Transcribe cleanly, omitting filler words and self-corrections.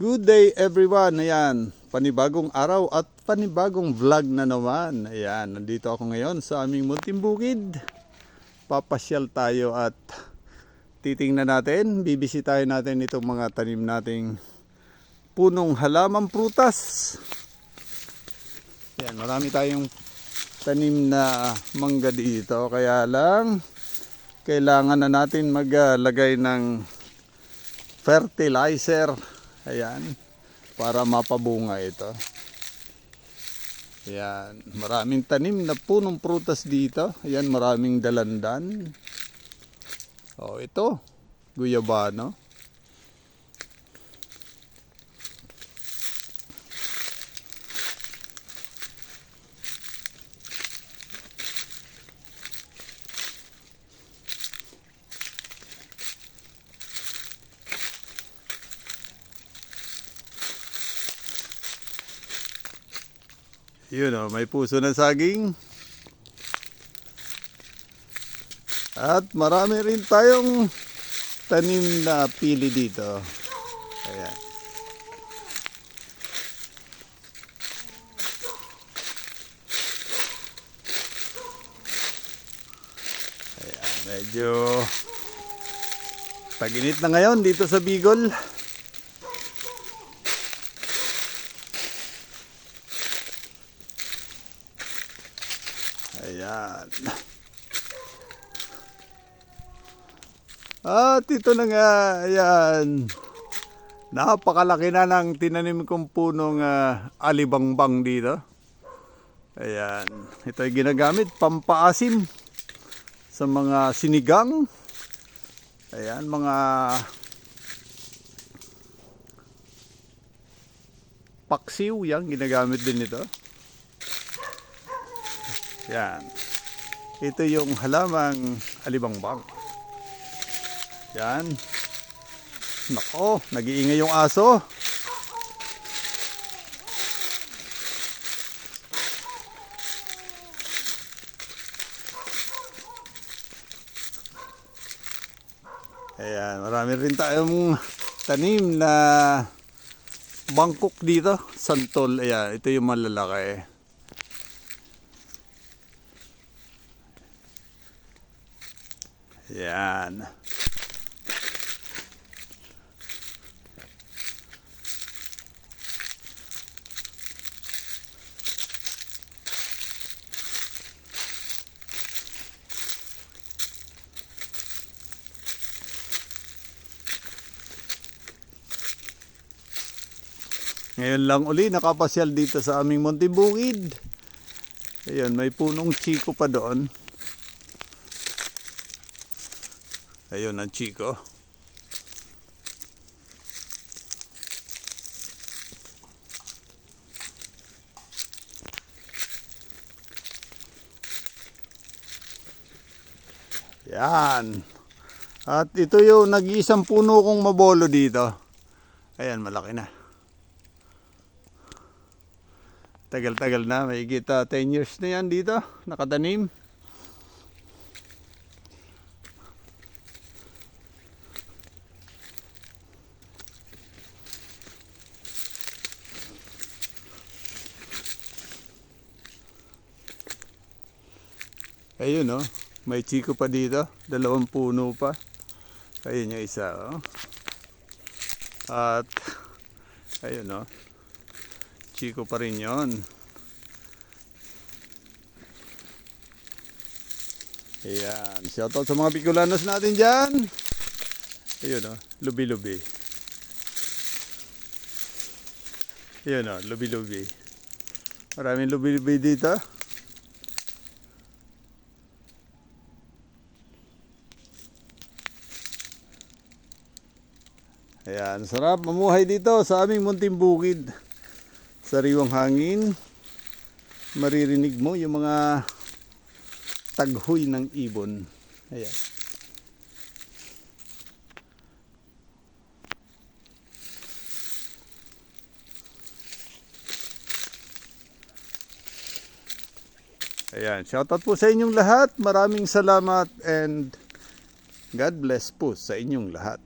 Good day everyone. Ayan, panibagong araw at panibagong vlog na naman. Ayan, nandito ako ngayon sa aming munting bukid. Papasyal tayo at titingnan natin, bibisitahin natin itong mga tanim nating punong halamang prutas. Ayan, marami tayong tanim na mangga dito. Kaya lang, kailangan na natin maglagay ng fertilizer. Ayan, para mapabunga ito. Ayan, maraming tanim na punong prutas dito. Ayan, maraming dalandan. Oh, ito, guyabano. Yun o, may puso ng saging. At marami rin tayong tanim na pili dito. Ayan. Ayan, medyo tag-init na ngayon dito sa Bicol. Ayan. At ito na nga, ayan. Napakalaki na ng tinanim kong punong alibangbang dito. Ayan. Ito ay ginagamit pampaasim sa mga sinigang. Ayan, mga paksiw, yan, ginagamit din ito. Yan. Ito yung halamang alibangbang. Yan. Nako, nag-iingay yung aso. Ayan, marami rin tayong tanim na bangkok dito. Santol, ayan, ito yung malalaki. Yan. Ngayon lang uli nakapasyal dito sa aming munting bukid. Ayun, may punong chiko pa doon. Ayun ang chiko. Yan. At ito yung nag-iisang puno kong mabolo dito. Ayan, malaki na. Tagal-tagal na. May kita 10 years na yan dito. Nakatanim. Ayun oh, may chiko pa dito, 2 puno pa. Ayun yung isa oh. At ayun oh, chiko pa rin yon. Ayan, shoutout sa mga Bicolanos natin dyan. Ayun oh, lubi-lubi. Ayun oh, lubi-lubi. Maraming lubi-lubi dito. Ayan, sarap mamuhay dito sa aming munting bukid. Sariwang hangin. Maririnig mo yung mga taghoy ng ibon. Ayan. Ayan, shoutout po sa inyong lahat. Maraming salamat and God bless po sa inyong lahat.